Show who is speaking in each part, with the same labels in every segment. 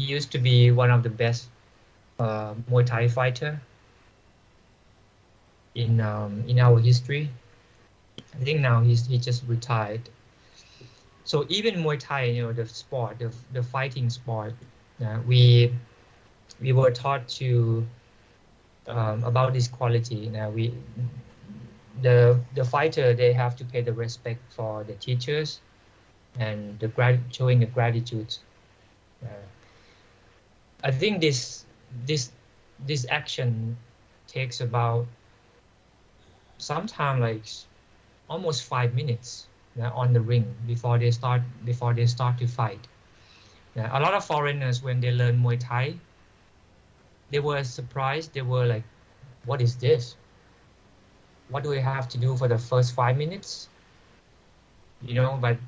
Speaker 1: used to be one of the best Muay Thai fighter in our history. I think now he just retired. So even Muay Thai, you know, the sport, the fighting sport, we were taught to about this quality. Now the fighter, they have to pay the respect for the teachers and showing the gratitude. I think this action takes about sometimes like almost 5 minutes on the ring before they start to fight. A lot of foreigners, when they learn Muay Thai, they were surprised. They were like, "What is this? What do we have to do for the first 5 minutes?" You know, but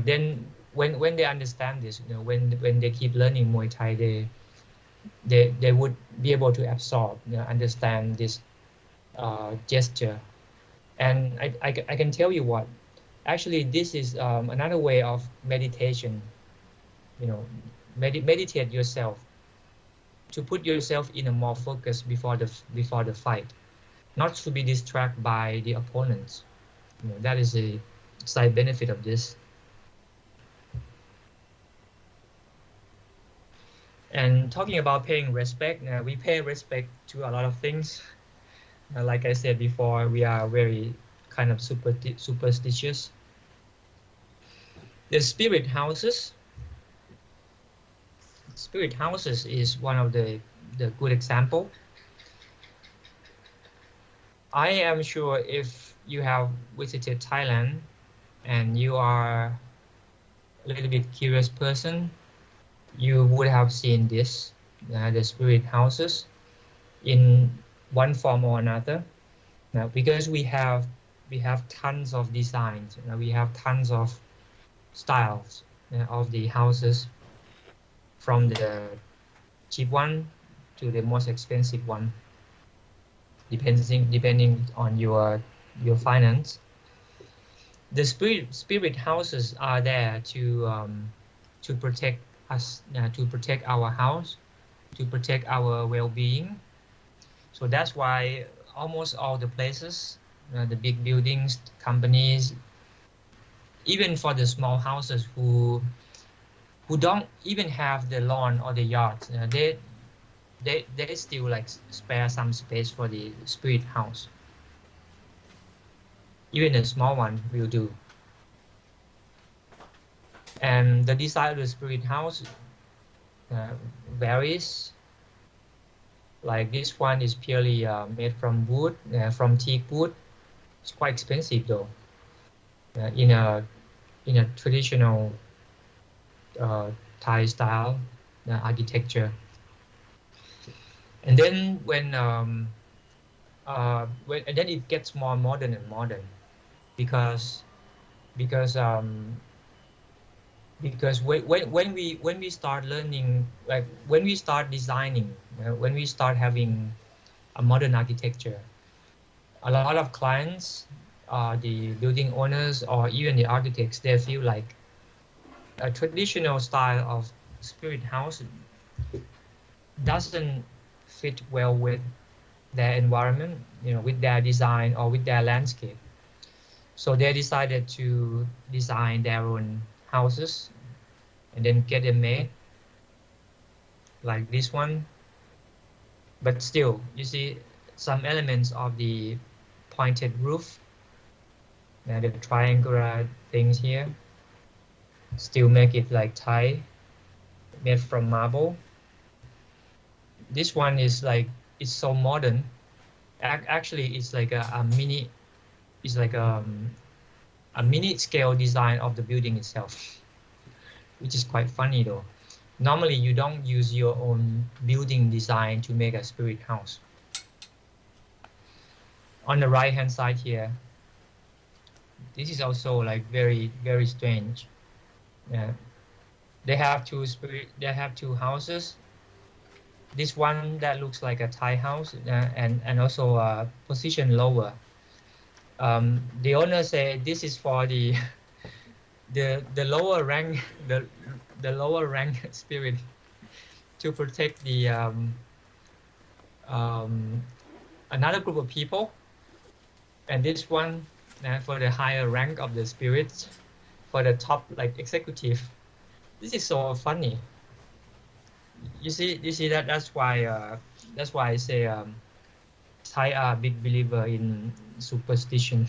Speaker 1: then when they understand this, you know, when they keep learning Muay Thai, they would be able to absorb, you know, understand this gesture. And I can tell you what, actually this is another way of meditation. You know, meditate yourself, to put yourself in a more focus before the fight, not to be distracted by the opponents. You know, that is a side benefit of this. And talking about paying respect, we pay respect to a lot of things. Like I said before, we are very kind of superstitious. The spirit houses. Spirit houses is one of the good example. I am sure if you have visited Thailand and you are a little bit curious person, you would have seen this, the spirit houses, in one form or another. Now, because we have tons of designs, we have tons of styles of the houses, from the cheap one to the most expensive one, depending on your finance. The spirit houses are there to protect us, to protect our house, to protect our well-being. So that's why almost all the places, the big buildings, companies, even for the small houses who don't even have the lawn or the yard, they still like spare some space for the spirit house. Even a small one will do. And the design of the spirit house varies. Like this one is purely made from wood, from teak wood. It's quite expensive though. In a traditional Thai style architecture. And then when and then it gets more modern and modern, because when we start learning, like when we start designing, when we start having a modern architecture, a lot of clients, the building owners or even the architects, they feel like a traditional style of spirit house doesn't fit well with their environment, you know, with their design or with their landscape. So they decided to design their own houses and then get them made like this one. But still, you see some elements of the pointed roof, the triangular things here, still make it like Thai, made from marble. This one is like, it's so modern. Actually, it's like a mini, it's like a mini scale design of the building itself, which is quite funny though. Normally, you don't use your own building design to make a spirit house. On the right hand side here, this is also like very, very strange. They have two houses. This one that looks like a Thai house, and also position lower. The owner said this is for the lower rank, the lower rank spirit. to protect the another group of people, and this one for the higher rank of the spirits, for the top like executive. This is so funny. You see that that's why I say Thai are big believer in superstition.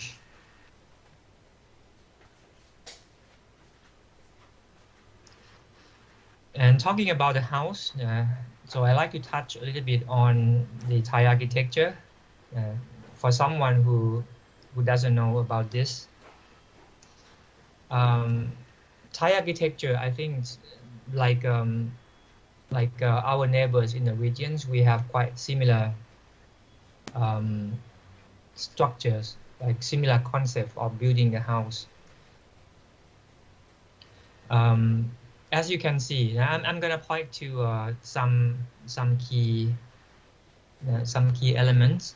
Speaker 1: And talking about the house, so I like to touch a little bit on the Thai architecture. For someone who doesn't know about this, Thai architecture, I think, like our neighbors in the regions, we have quite similar structures, like similar concept of building the house. As you can see, I'm gonna point to some key elements.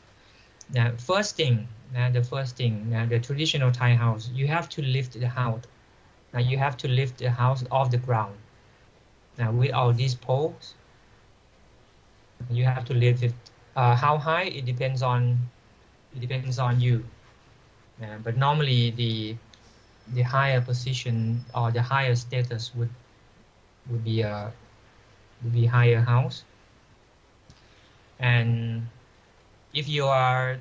Speaker 1: First thing, the traditional Thai house, you have to lift the house. Now you have to lift the house off the ground. Now with all these poles, you have to lift it. How high? It depends on you. But normally the higher position or the higher status would be higher house. And if you are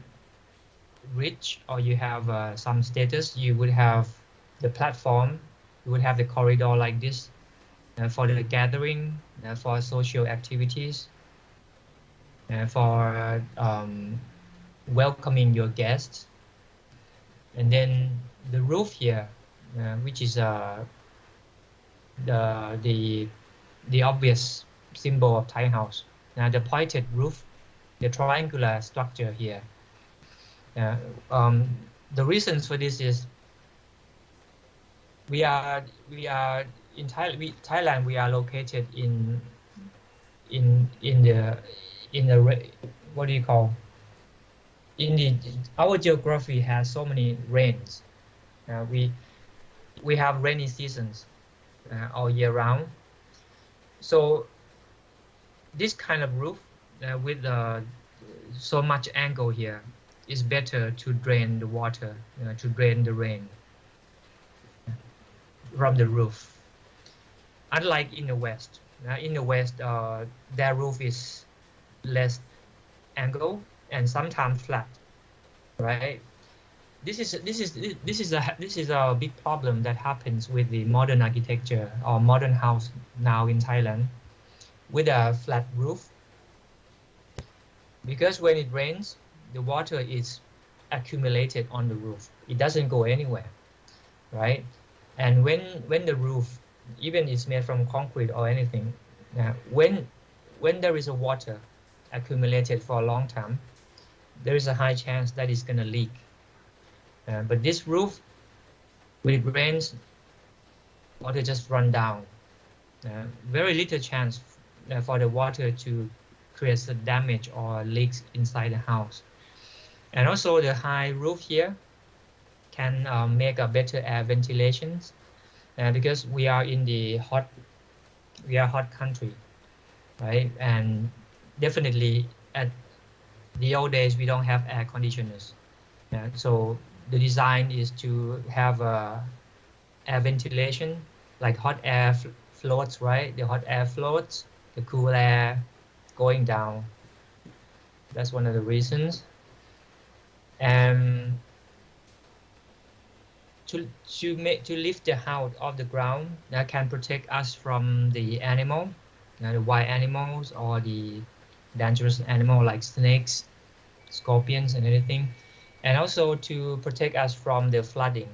Speaker 1: rich or you have some status, you would have the platform, you would have the corridor like this for the gathering, for social activities, for welcoming your guests. And then the roof here, which is the obvious symbol of Thai house. Now the pointed roof, the triangular structure here. The reasons for this is we are in Thailand. We are located in the what do you call? Our geography has so many rains. We have rainy seasons all year round. So this kind of roof with so much angle here is better to drain the water, to drain the rain from the roof. Unlike in the West, their roof is less angle and sometimes flat, right? This is a big problem that happens with the modern architecture or modern house now in Thailand with a flat roof, because when it rains, the water is accumulated on the roof. It doesn't go anywhere, right? And when the roof, even is made from concrete or anything, when there is a water accumulated for a long time, there is a high chance that it's gonna leak. But this roof, when it rains, water just run down. Very little chance for the water to create some damage or leaks inside the house. And also the high roof here can make a better air ventilation because we are in the hot country, right? And definitely at the old days we don't have air conditioners, so the design is to have air ventilation, like hot air floats, right? The hot air floats, the cool air going down. That's one of the reasons. And to lift the house off the ground, that can protect us from the animal, the wild animals or the dangerous animal like snakes, scorpions, and anything. And also to protect us from the flooding.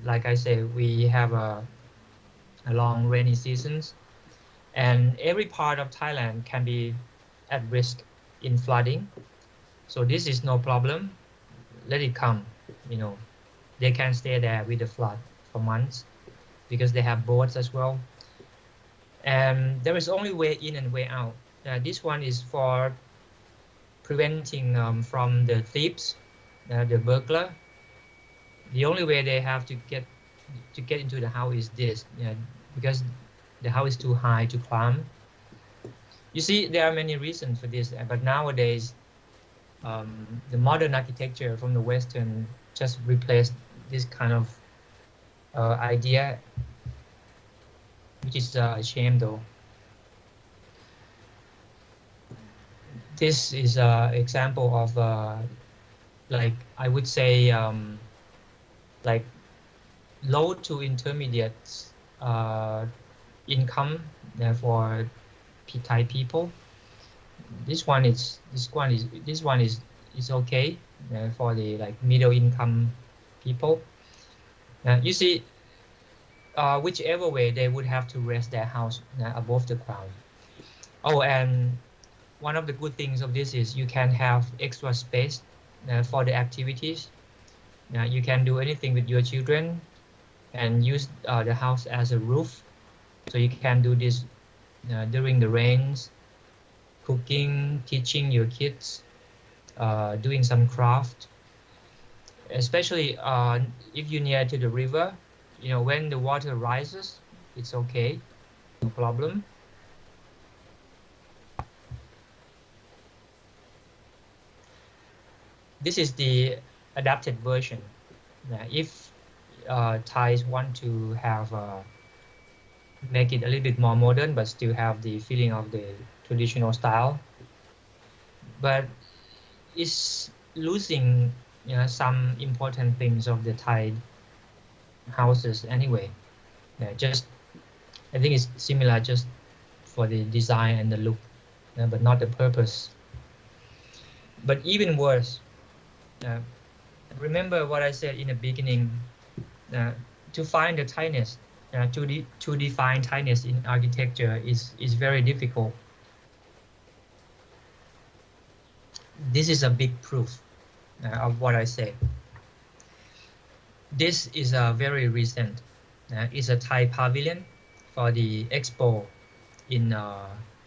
Speaker 1: Like I say, we have a long rainy seasons, and every part of Thailand can be at risk in flooding. So this is no problem. Let it come, They can stay there with the flood for months because they have boats as well. And there is only way in and way out. This one is for preventing from the thieves, the burglar. The only way they have to get into the house is this, because the house is too high to climb. You see, there are many reasons for this, but nowadays the modern architecture from the Western just replaced this kind of idea, which is a shame though. This is an example of like I would say like low to intermediate income for Thai people. This one is okay for the like middle income people. You see, whichever way they would have to raise their house above the ground. Oh, and one of the good things of this is you can have extra space for the activities. You can do anything with your children and use the house as a roof. So you can do this during the rains, cooking, teaching your kids, doing some craft. Especially if you're near to the river, when the water rises, it's okay, no problem. This is the adapted version. If Thais want to have make it a little bit more modern, but still have the feeling of the traditional style, but it's losing some important things of the Thai houses anyway. I think it's similar just for the design and the look, but not the purpose. But even worse, remember what I said in the beginning, to find the Thainess, to define Thainess in architecture is very difficult. This is a big proof of what I say. This is a very recent. It's a Thai pavilion for the expo in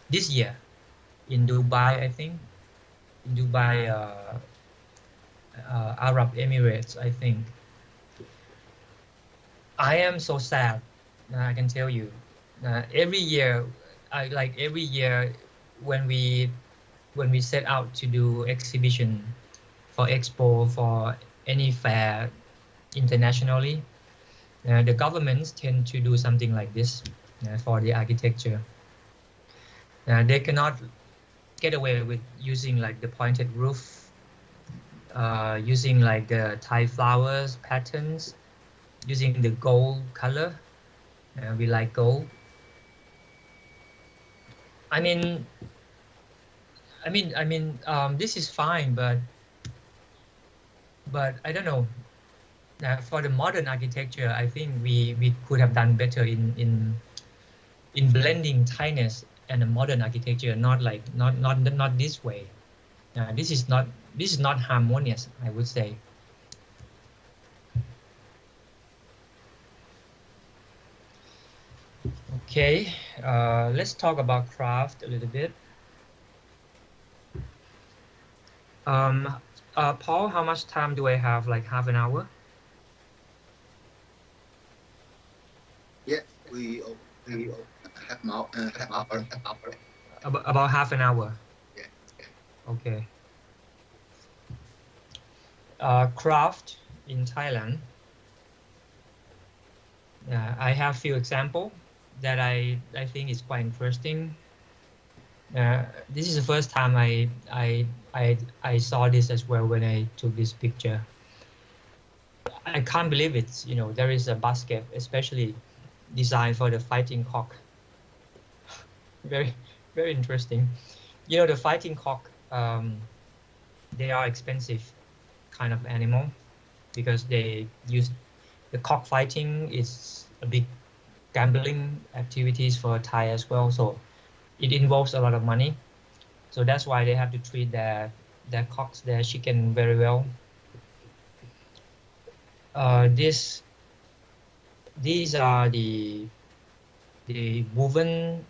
Speaker 1: this year in Dubai, I think. In Dubai, Arab Emirates, I think. I am so sad. I can tell you. Every year when we set out to do exhibition for expo, for any fair internationally, the governments tend to do something like this for the architecture. They cannot get away with using like the pointed roof, using like the Thai flowers patterns, using the gold color. We like gold. I mean, this is fine, but I don't know. For the modern architecture, I think we could have done better in blending Thainess and the modern architecture. Not this way. This is not harmonious, I would say. Okay, let's talk about craft a little bit. Paul, how much time do I have? Like half an hour?
Speaker 2: Yeah, we have hour.
Speaker 1: About half an hour.
Speaker 2: Yeah.
Speaker 1: Okay. Craft in Thailand. I have few examples that I think is quite interesting. This is the first time I saw this as well when I took this picture. I can't believe it. There is a basket especially designed for the fighting cock. Very, very interesting. The fighting cock, they are expensive kind of animal because they use the cockfighting is a big gambling activities for Thai as well. So it involves a lot of money. So that's why they have to treat their cocks, their chicken very well. These are the woven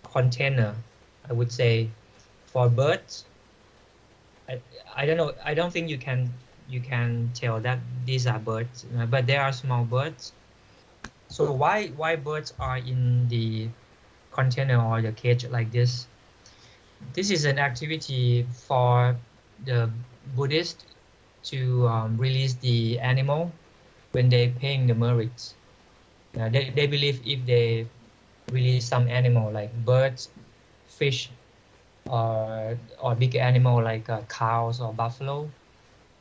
Speaker 1: container, I would say, for birds. I don't know. I don't think you can tell that these are birds, but they are small birds. So why birds are in the container or the cage like this. This is an activity for the Buddhist to release the animal when they're paying the merits. They believe if they release some animal like birds, fish, or big animal like cows or buffalo,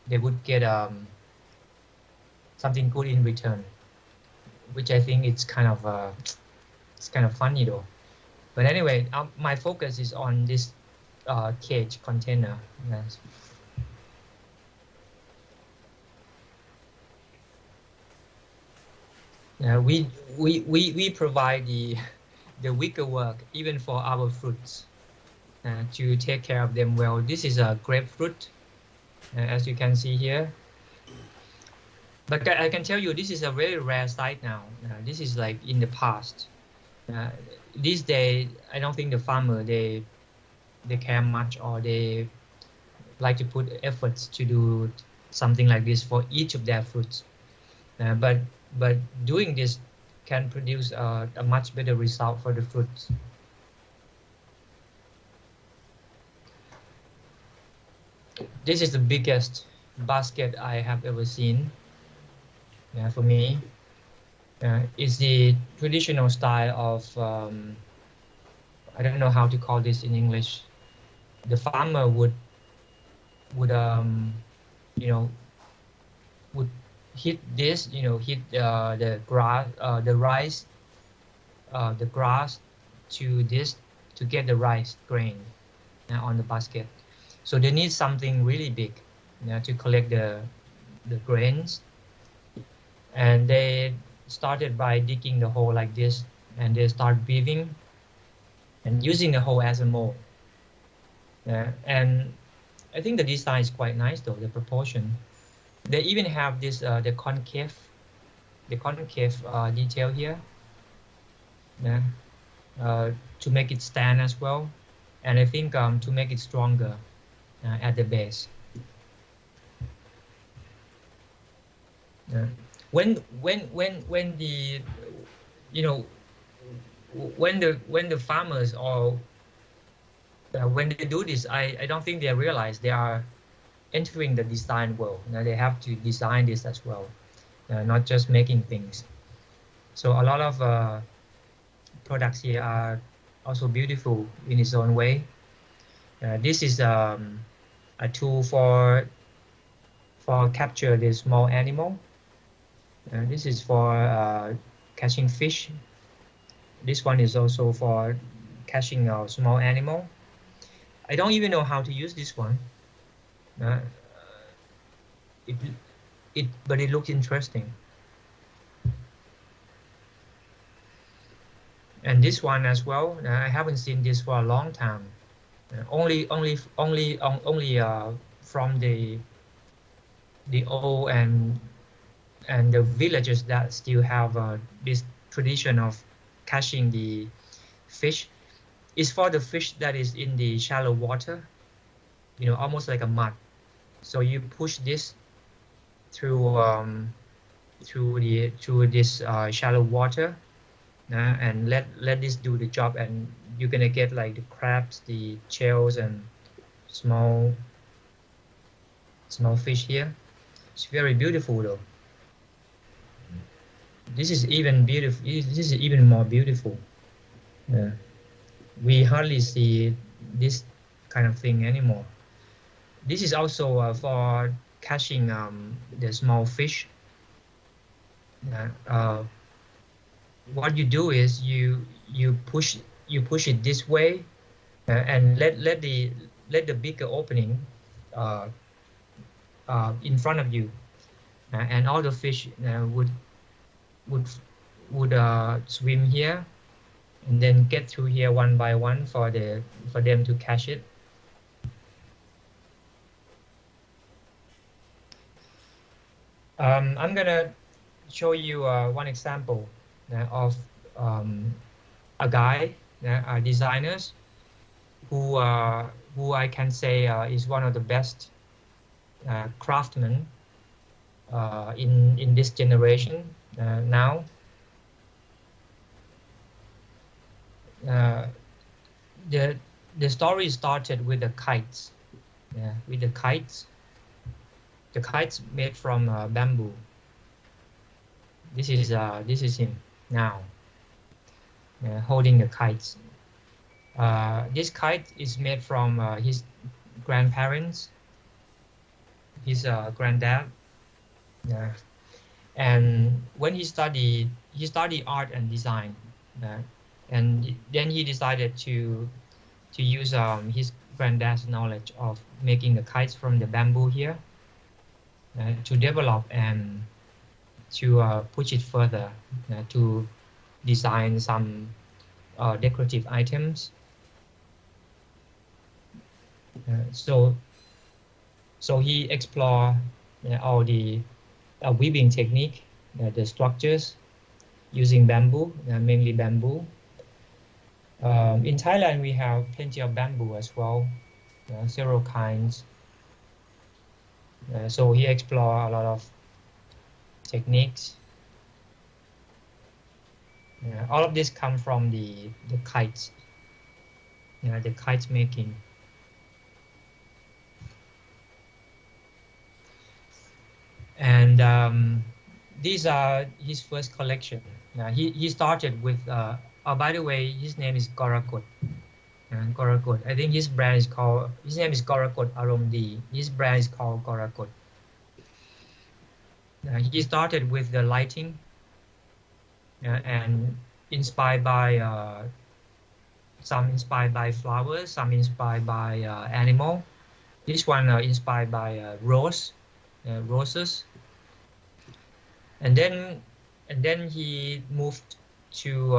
Speaker 1: they would get something good in return, which I think it's kind of funny though. But anyway, my focus is on this cage container. Yes. We provide the wicker work even for our fruits to take care of them well. This is a grapefruit, as you can see here. But I can tell you this is a very rare sight now. This is like in the past. These days, I don't think the farmer they care much, or they like to put efforts to do something like this for each of their fruits. But doing this can produce a much better result for the fruits. This is the biggest basket I have ever seen. For me, it's the traditional style of I don't know how to call this in English. The farmer would hit this, hit the grass, the grass to this to get the rice grain on the basket. So they need something really big to collect the grains. And they started by digging the hole like this, and they start weaving and using the hole as a mold. And I think the design is quite nice though, the proportion. They even have this the concave detail here, to make it stand as well, and I think to make it stronger at the base. When the when the farmers or when they do this, I don't think they realize they are entering the design world. They have to design this as well, not just making things. So a lot of products here are also beautiful in its own way. This is a tool for capture the small animal. This is for catching fish. This one is also for catching a small animal. I don't even know how to use this one. But it looks interesting. And this one as well. I haven't seen this for a long time. Only from the old and the villages that still have this tradition of catching the fish. Is for the fish that is in the shallow water, almost like a mud. So you push this through this shallow water, and let this do the job, and you're gonna get like the crabs, the shells, and small fish here. It's very beautiful though. This is even beautiful. This is even more beautiful. We hardly see this kind of thing anymore. This is also for catching the small fish. What you do is you push it this way, and let the bigger opening in front of you, and all the fish would swim here, and then get through here one by one for them to catch it. I'm gonna show you one example of a guy, designers who I can say is one of the best craftsmen in this generation now. the story started with the kites. With the kites. The kites made from bamboo. This is him now, holding the kites. This kite is made from his grandparents, his granddad. And when he studied art and design, and then he decided to use his granddad's knowledge of making the kites from the bamboo here to develop and to push it further, to design some decorative items. So he explored all the weaving technique, the structures using bamboo, mainly bamboo. In Thailand, we have plenty of bamboo as well, several kinds. So he explored a lot of techniques. All of this come from the kites, the kites making. And these are his first collection. He started with, by the way, his name is Gorakot. Gorakot. I think his name is Gorakot Aromdi. His brand is called Gorakot. He started with the lighting and inspired by some inspired by flowers, some inspired by animal. This one inspired by roses, and then he moved to